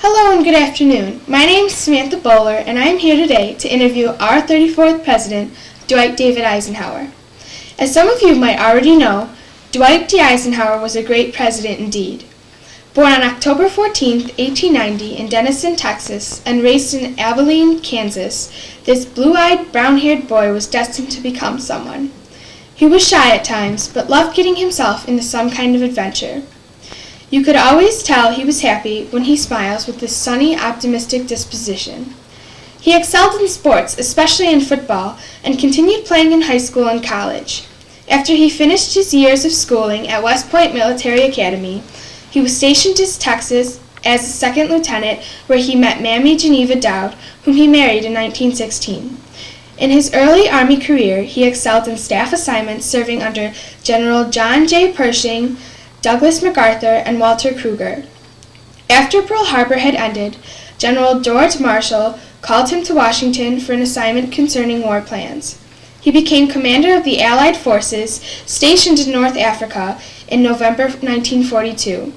Hello and good afternoon. My name is Samantha and I am here today to interview our 34th President, Dwight David Eisenhower. As some of you might already know, Dwight D. Eisenhower was a great president indeed. Born on October 14, 1890 in Denison, Texas, and raised in Abilene, Kansas, this blue-eyed, brown-haired boy was destined to become someone. He was shy at times, but loved getting himself into some kind of adventure. You could always tell he was happy when he smiles with this sunny, optimistic disposition. He excelled in sports, especially in football, and continued playing in high school and college. After he finished his years of schooling at West Point Military Academy, he was stationed in Texas as a second lieutenant, where he met Mammy Geneva Dowd, whom he married in 1916. In his early Army career, he excelled in staff assignments serving under General John J. Pershing, Douglas MacArthur, and Walter Kruger. After Pearl Harbor had ended, General George Marshall called him to Washington for an assignment concerning war plans. He became commander of the Allied forces stationed in North Africa in November 1942.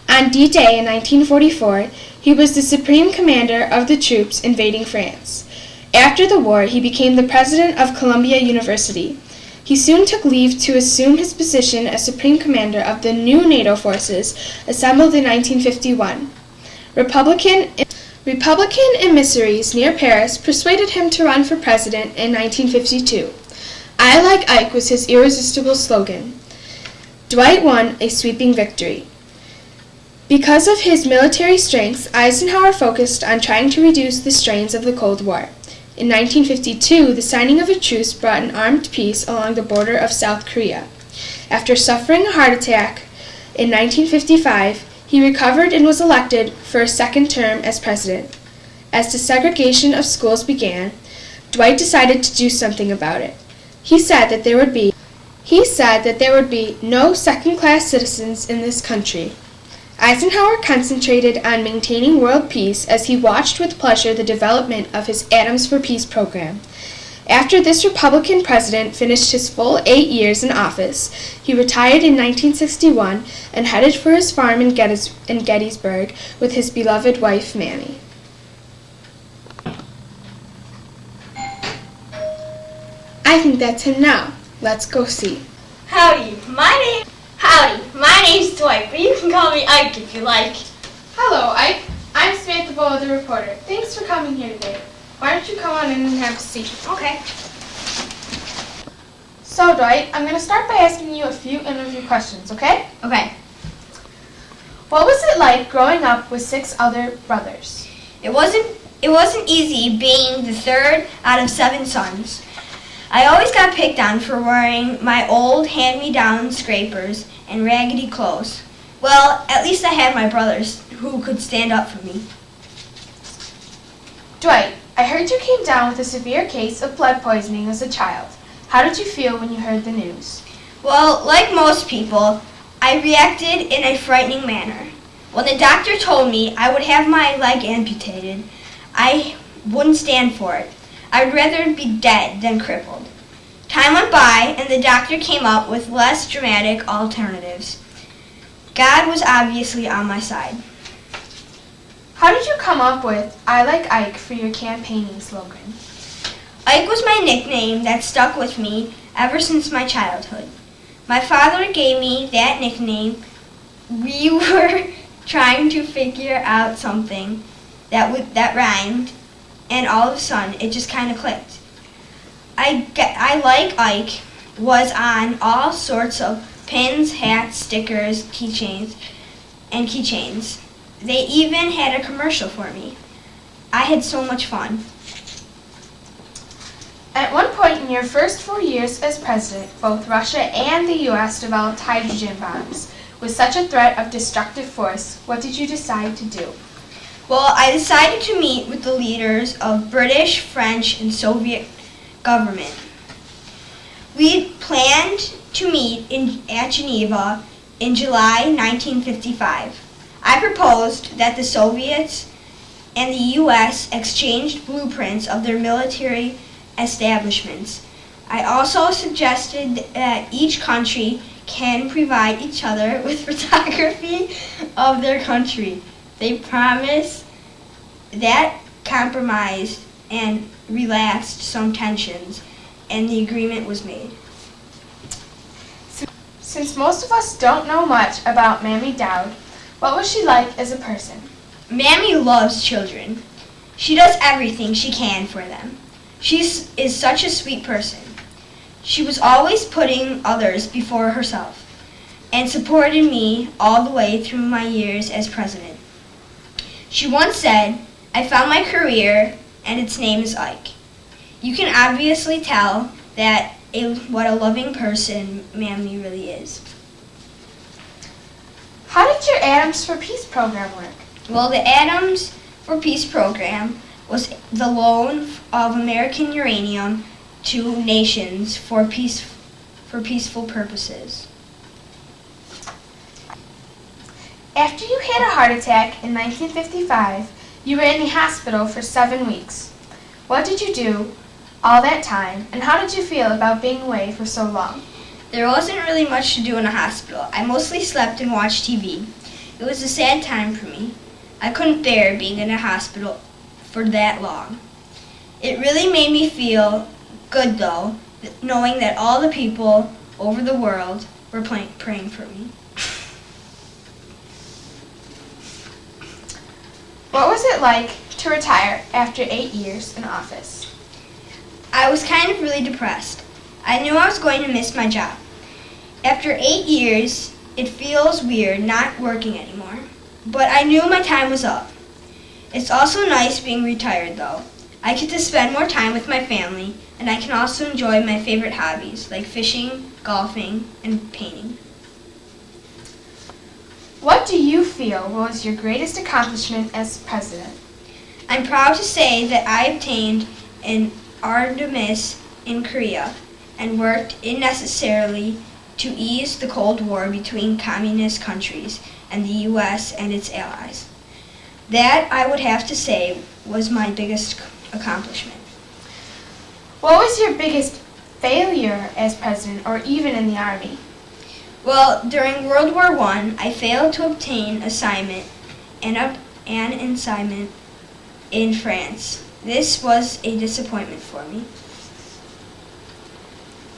On D-Day in 1944, he was the supreme commander of the troops invading France. After the war, he became the president of Columbia University. He soon took leave to assume his position as Supreme Commander of the new NATO forces assembled in 1951. Republican emissaries near Paris persuaded him to run for president in 1952. "I like Ike" was his irresistible slogan. Dwight won a sweeping victory. Because of his military strengths, Eisenhower focused on trying to reduce the strains of the Cold War. In 1952, the signing of a truce brought an armed peace along the border of South Korea. After suffering a heart attack in 1955, he recovered and was elected for a second term as president. As the segregation of schools began, Dwight decided to do something about it. He said that there would be no second-class citizens in this country. Eisenhower concentrated on maintaining world peace as he watched with pleasure the development of his Atoms for Peace program. After this Republican president finished his full 8 years in office, he retired in 1961 and headed for his farm in Gettysburg with his beloved wife, Mammy. I think that's him now. Let's go see. Howdy, my name's Dwight, but you can call me Ike if you like. Hello, Ike. I'm Samantha, the reporter. Thanks for coming here today. Why don't you come on in and have a seat? Okay. So, Dwight, I'm going to start by asking you a few interview questions, okay? Okay. What was it like growing up with 6 other brothers? It wasn't easy being the third out of 7 sons. I always got picked on for wearing my old hand-me-down scrapers and raggedy clothes. Well, at least I had my brothers who could stand up for me. Dwight, I heard you came down with a severe case of blood poisoning as a child. How did you feel when you heard the news? Well, like most people, I reacted in a frightening manner. When the doctor told me I would have my leg amputated, I wouldn't stand for it. I'd rather be dead than crippled. Time went by, and the doctor came up with less dramatic alternatives. God was obviously on my side. How did you come up with "I like Ike" for your campaigning slogan? Ike was my nickname that stuck with me ever since my childhood. My father gave me that nickname. We were trying to figure out something that rhymed, and all of a sudden, it just kind of clicked. I like Ike was on all sorts of pins, hats, stickers, keychains. They even had a commercial for me. I had so much fun. At one point in your first 4 years as president, both Russia and the U.S. developed hydrogen bombs. With such a threat of destructive force, what did you decide to do? Well, I decided to meet with the leaders of British, French, and Soviet government. We planned to meet at Geneva in July 1955. I proposed that the Soviets and the U.S. exchanged blueprints of their military establishments. I also suggested that each country can provide each other with photography of their country. They promised that compromised and relaxed some tensions, and the agreement was made. Since most of us don't know much about Mammy Dowd, what was she like as a person? Mammy loves children. She does everything she can for them. She is such a sweet person. She was always putting others before herself and supported me all the way through my years as president. She once said, "I found my career and its name is Ike." You can obviously tell that what a loving person Mammy really is. How did your Atoms for Peace program work? Well, the Atoms for Peace program was the loan of American uranium to nations for peaceful purposes. After you had a heart attack in 1955, you were in the hospital for 7 weeks. What did you do all that time, and how did you feel about being away for so long? There wasn't really much to do in a hospital. I mostly slept and watched TV. It was a sad time for me. I couldn't bear being in a hospital for that long. It really made me feel good, though, knowing that all the people over the world were praying for me. What was it like to retire after 8 years in office? I was kind of really depressed. I knew I was going to miss my job. After 8 years, it feels weird not working anymore, but I knew my time was up. It's also nice being retired, though. I get to spend more time with my family, and I can also enjoy my favorite hobbies like fishing, golfing, and painting. What do you feel was your greatest accomplishment as president? I'm proud to say that I obtained an Artemis in Korea and worked unnecessarily to ease the Cold War between communist countries and the U.S. and its allies. That, I would have to say, was my biggest accomplishment. What was your biggest failure as president or even in the Army? Well, during World War I failed to obtain an assignment in France. This was a disappointment for me.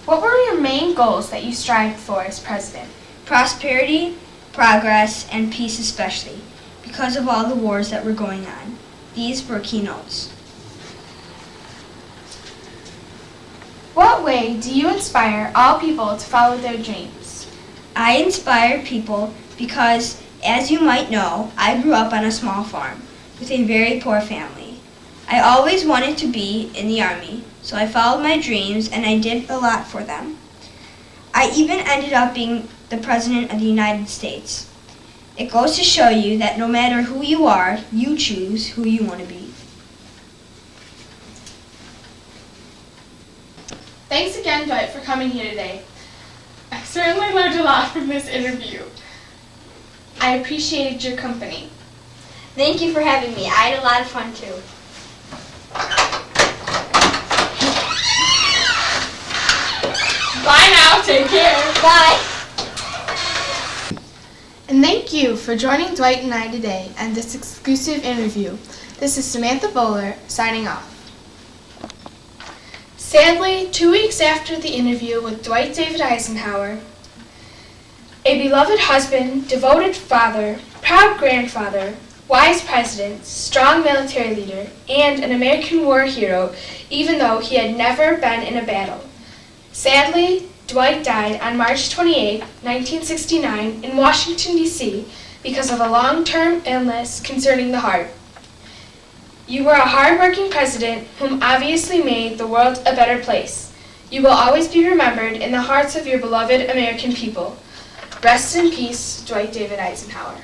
What were your main goals that you strived for as president? Prosperity, progress, and peace especially, because of all the wars that were going on. These were keynotes. What way do you inspire all people to follow their dreams? I inspire people because, as you might know, I grew up on a small farm with a very poor family. I always wanted to be in the Army, so I followed my dreams and I did a lot for them. I even ended up being the President of the United States. It goes to show you that no matter who you are, you choose who you want to be. Thanks again, Dwight, for coming here today. I certainly learned a lot from this interview. I appreciated your company. Thank you for having me. I had a lot of fun too. Bye now, take care. Bye. And thank you for joining Dwight and I today on this exclusive interview. This is Samantha Bowler signing off. Sadly, 2 weeks after the interview with Dwight David Eisenhower, a beloved husband, devoted father, proud grandfather, wise president, strong military leader, and an American war hero, even though he had never been in a battle. Sadly, Dwight died on March 28, 1969, in Washington, D.C., because of a long-term illness concerning the heart. You were a hard-working president whom obviously made the world a better place. You will always be remembered in the hearts of your beloved American people. Rest in peace, Dwight David Eisenhower.